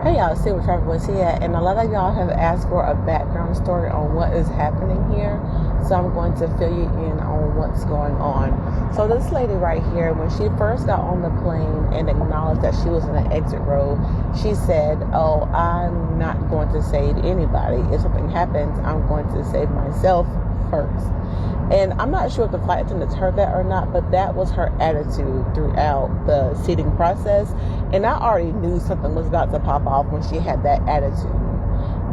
Hey y'all, see what Trevor was here, and a lot of y'all have asked for a background story on what is happening here, so I'm going to fill you in on what's going on. So this lady right here, when she first got on the plane and acknowledged that she was in an exit row, she said, "Oh, I'm not going to save anybody. If something happens, I'm going to save myself first." And I'm not sure if the flight attendants heard that or not, but that was her attitude throughout the seating process. And I already knew something was about to pop off when she had that attitude.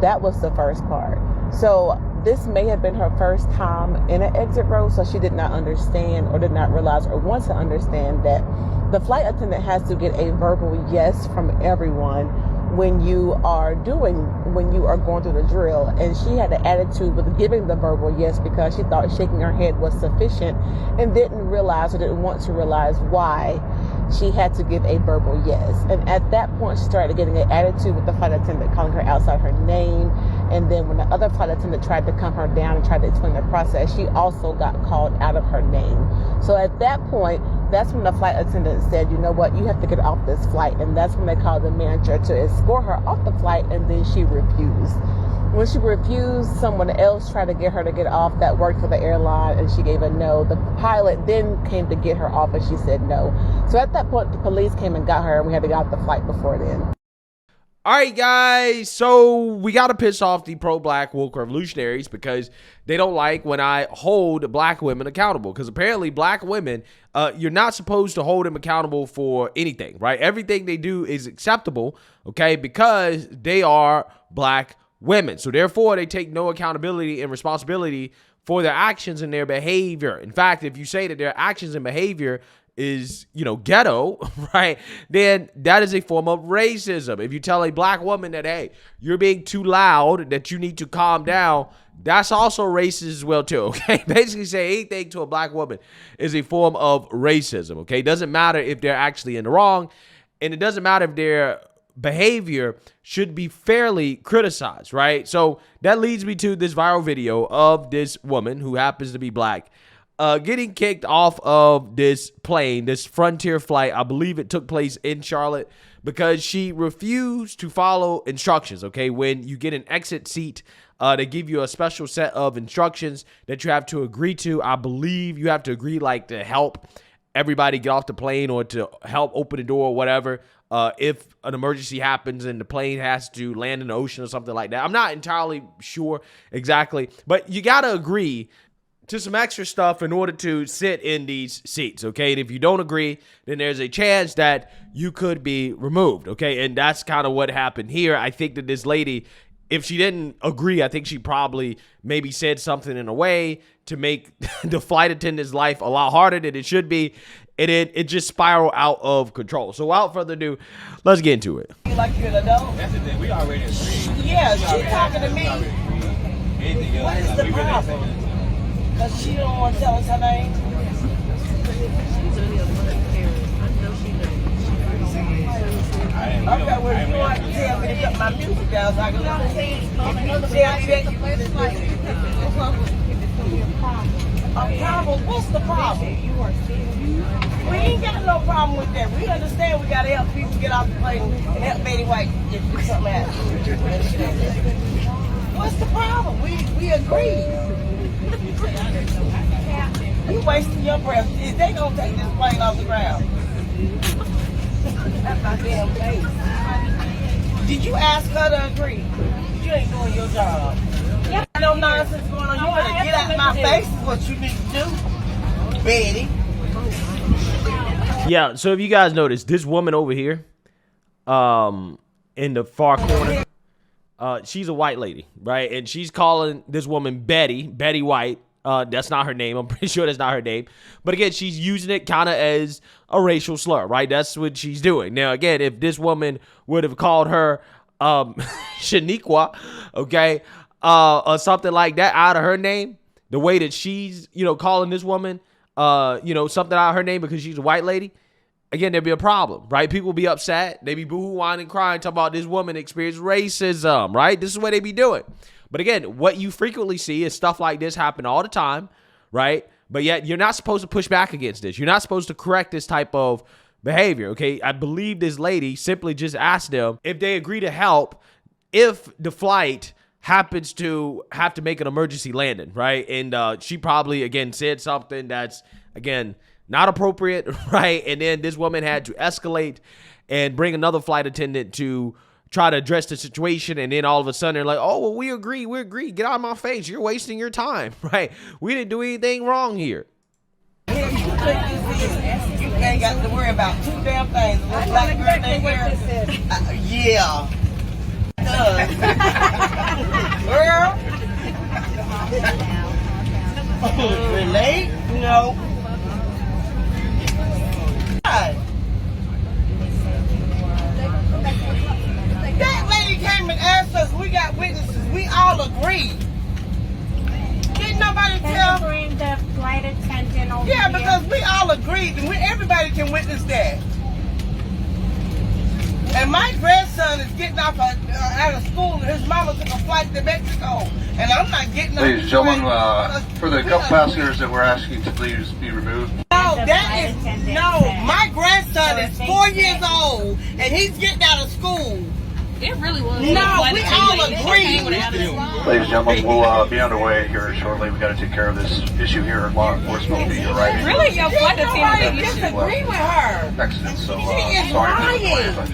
That was the first part. So this may have been her first time in an exit row, so she did not understand or did not realize or want to understand that the flight attendant has to get a verbal yes from everyone when you are going through the drill. And she had an attitude with giving the verbal yes because she thought shaking her head was sufficient and didn't realize or didn't want to realize why she had to give a verbal yes. And at that point, she started getting an attitude with the flight attendant calling her outside her name. And then when the other flight attendant tried to calm her down and tried to explain the process, she also got called out of her name. So at that point, that's when the flight attendant said, "You know what, you have to get off this flight." And that's when they called the manager to escort her off the flight, and then she refused. When she refused, someone else tried to get her to get off that worked for the airline, and she gave a no. The pilot then came to get her off, and she said no. So at that point, the police came and got her, and we had to get off the flight before then. All right, guys, so we got to piss off the pro-black woke revolutionaries because they don't like when I hold black women accountable, because apparently black women, you're not supposed to hold them accountable for anything, right? Everything they do is acceptable, okay, because they are black women. So therefore, they take no accountability and responsibility for their actions and their behavior. In fact, if you say that their actions and behavior is, ghetto, right, then that is a form of racism. If you tell a black woman that, hey, you're being too loud, that you need to calm down, that's also racist as well too, okay? Basically say anything to a black woman is a form of racism, okay? It doesn't matter if they're actually in the wrong, and it doesn't matter if their behavior should be fairly criticized, right? So that leads me to this viral video of this woman who happens to be black, getting kicked off of this plane, this Frontier flight. I believe it took place in Charlotte because she refused to follow instructions, okay? When you get an exit seat, they give you a special set of instructions that you have to agree to. I believe you have to agree, like, to help everybody get off the plane or to help open the door or whatever. If an emergency happens and the plane has to land in the ocean or something like that. I'm not entirely sure exactly, but you got to agree to some extra stuff in order to sit in these seats, okay? And if you don't agree, then there's a chance that you could be removed, okay? And that's kind of what happened here. I think that this lady, if she didn't agree, I think she probably maybe said something in a way to make the flight attendant's life a lot harder than it should be, and it just spiraled out of control. So without further ado, let's get into it. Like you're an adult? That's the thing. We already agreed. Yeah, she talking to me. Anything else? What is the problem? Because she don't want to tell us her name. Okay, well, you want to tell me to cut my music down so I can listen. If you tell me that a problem, what's the problem? We ain't got no problem with that. We understand we got to help people get off the plane and help Betty White if something happens. What's the problem? We agree. You wasting your breath. Is they gonna take this plane off the ground? That's my damn face. Did you ask her to agree? You ain't doing your job. Yeah. No nonsense going on. You better get out my face is what you need to do, Betty. Yeah, so if you guys notice, this woman over here, in the far corner, she's a white lady, right? And she's calling this woman Betty White. That's not her name. I'm pretty sure that's not her name. But again, she's using it kind of as a racial slur, right? That's what she's doing. Now, again, if this woman would have called her Shaniqua, okay, or something like that out of her name, the way that she's, calling this woman, something out of her name because she's a white lady, again, there'd be a problem, right? People would be upset. They'd be boo-hoo, whining, crying, talking about this woman experienced racism, right? This is what they be doing. But again, what you frequently see is stuff like this happen all the time, right? But yet you're not supposed to push back against this. You're not supposed to correct this type of behavior. Okay, I believe this lady simply just asked them if they agree to help if the flight happens to have to make an emergency landing, right? And she probably, again, said something that's, again, not appropriate, right? And then this woman had to escalate and bring another flight attendant to try to address the situation. And then all of a sudden they're like, oh, well, we agree. Get out of my face. You're wasting your time, right? We didn't do anything wrong here. You ain't got to worry about two damn things. That's exactly what this is. Yeah. Girl. Relate? No. That lady came and asked us, we got witnesses, we all agreed. Didn't nobody tell? Can you bring the flight attendant over Yeah, here? because we all agreed, and everybody can witness that. And my grandson is getting off out of school, and his mama took a flight to Mexico, and I'm not getting on. Ladies and gentlemen, for the couple passengers that we're asking to please be removed. No, that is, no, my grandson is 4 years old, and he's getting out of school. It really was. No, we all agree. Ladies and gentlemen, we'll be underway here shortly. We got to take care of this issue here. Law enforcement will be arriving. Really, your flight Didn't nobody attendant disagree with her. Accident, so She is sorry for the lying. delay, but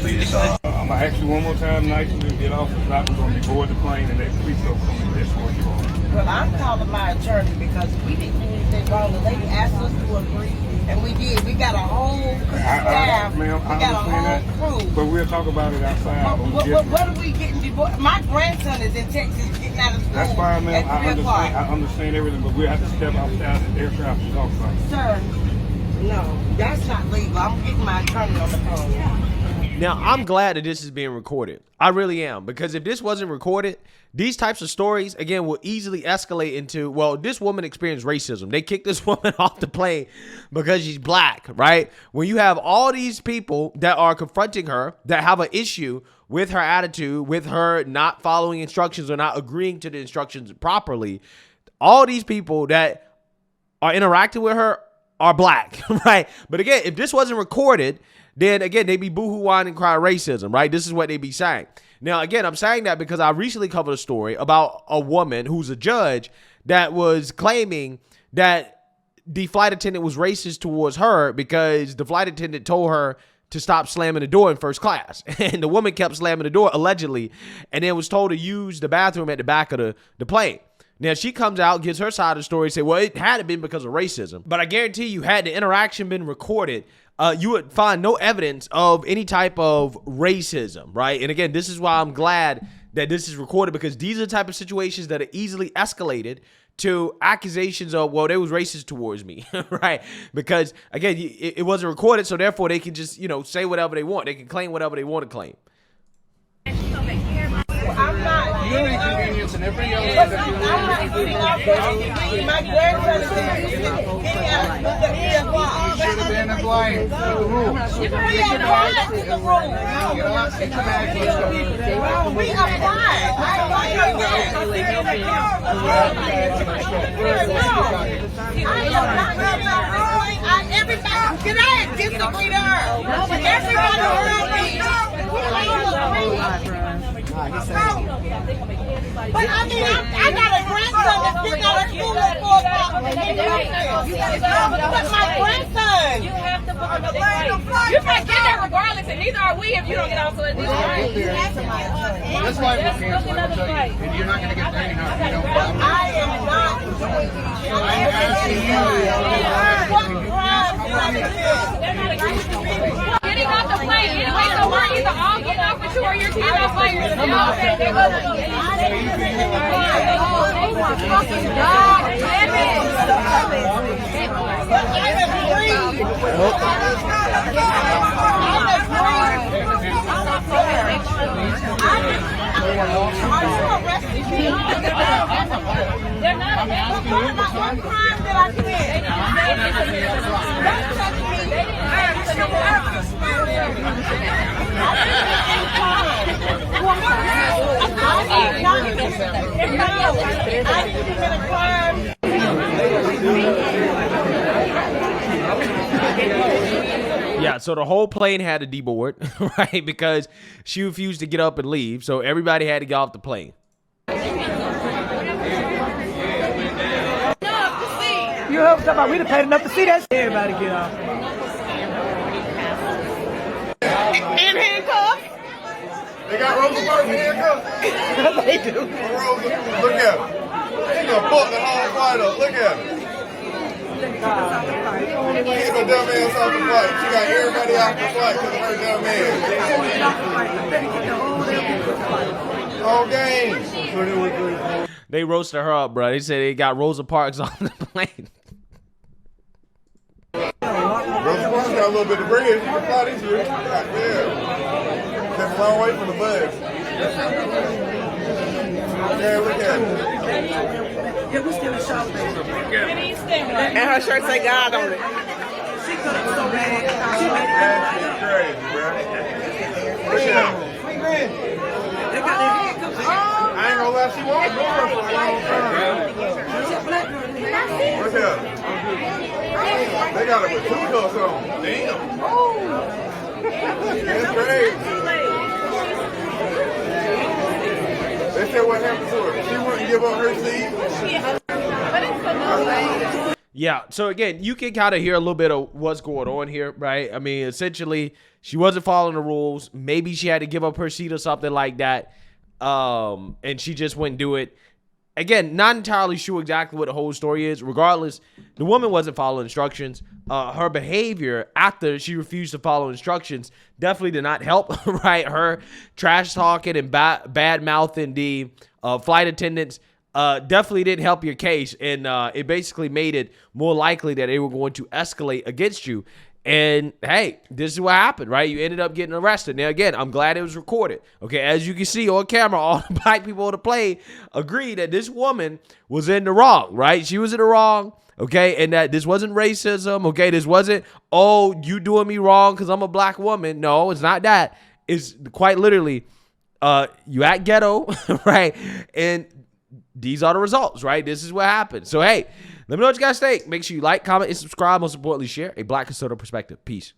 please, I'm gonna ask you one more time, nicely, to get off the flight. We're gonna be board the plane, and then police will come and escort you on. Well, I'm calling my attorney because we didn't do anything wrong. The lady asked us to agree, and we did. We got a whole staff. We Ma'am, I got a understand whole that, crew. but we'll talk about it outside. What are we getting divorced? My grandson is in Texas getting out of school. That's fine, ma'am. At 3 o'clock. I understand everything, but we'll have to step outside the air traffic talk about it. Sir, no, that's not legal. I'm getting my attorney on the phone. Now, I'm glad that this is being recorded. I really am, because if this wasn't recorded, these types of stories, again, will easily escalate into, well, this woman experienced racism. They kicked this woman off the plane because she's black, right? When you have all these people that are confronting her, that have an issue with her attitude, with her not following instructions or not agreeing to the instructions properly, all these people that are interacting with her are black, right? But again, if this wasn't recorded, then again, they be boohoo whine and cry racism, right? This is what they be saying. Now, again, I'm saying that because I recently covered a story about a woman who's a judge that was claiming that the flight attendant was racist towards her because the flight attendant told her to stop slamming the door in first class. And the woman kept slamming the door, allegedly, and then was told to use the bathroom at the back of the plane. Now, she comes out, gives her side of the story, say, well, it had been because of racism. But I guarantee you, had the interaction been recorded, you would find no evidence of any type of racism, right? And again, this is why I'm glad that this is recorded, because these are the type of situations that are easily escalated to accusations of, well, they was racist towards me, right? Because, again, it wasn't recorded, so therefore they can just, say whatever they want. They can claim whatever they want to claim. I'm not. You know the inconvenience and every other I'm not getting off my grandson is getting out of school at 3 o'clock. You should have been blind. The rules. 3 o'clock is the rule. Get off, get your bag, let's go. We applied. I am not everybody, can I disagree to her? Everybody heard me. We all agree. But I mean, I got a grandson that's getting out of school at 4 o'clock. But my grandson. You have to book another flight. You might get there regardless, and neither are we if you don't get off. So it's right. That's why we're canceling. I'll tell you. And you're not going to get there anyhow. You know, I am not doing it. I'm asking you. What crime did I commit? Getting off the plane anyway, so we're either all getting off with you or you're getting off by yourself. Okay, they're going to go. They're not What crime did I commit? Don't touch me. I didn't commit a crime. so the whole plane had to deboard, right? Because she refused to get up and leave. So everybody had to get off the plane. You heard what about we done paid enough to see that. Everybody get off. In handcuffs? They got Rosa Parks in handcuffs? They do. Rosa, look at him. He gonna fuck the whole flight up. Look at him. Keep a dumb ass off the flight. She got everybody off the flight because of her dumb ass. Whole game. They roasted her up, bro. They said they got Rosa Parks on the plane. Rosa Parks got a little bit of bread. She can fly this year. Yeah. That's a long way from the bus. Yeah, look at it. Yeah, we still in shock, baby. And her shirt say God on it. She could have so mad. That's crazy, bro. Look at it. They got their handcuffs. I ain't gonna lie, she won't go for a long time. Look at it. They got it with 2 cuffs on. Damn. That's crazy. They said what happened to her. She wouldn't give up her seat. Yeah, so again, you can kind of hear a little bit of what's going on here, right? I mean, essentially, she wasn't following the rules. Maybe she had to give up her seat or something like that, and she just wouldn't do it. Again, not entirely sure exactly what the whole story is. Regardless, the woman wasn't following instructions. Her behavior after she refused to follow instructions definitely did not help, right? Her trash talking and bad mouthing the flight attendants definitely didn't help your case. And it basically made it more likely that they were going to escalate against you. And hey, this is what happened, right? You ended up getting arrested. Now, again, I'm glad it was recorded. Okay, as you can see on camera, all the black people on the plane agree that this woman was in the wrong, right? She was in the wrong, okay? And that this wasn't racism, okay? This wasn't, oh, you doing me wrong because I'm a black woman. No, it's not that. It's quite literally, you act ghetto, right? And these are the results, right? This is what happened. So, hey, let me know what you guys think. Make sure you like, comment, and subscribe. Most importantly, share a black conservative perspective. Peace.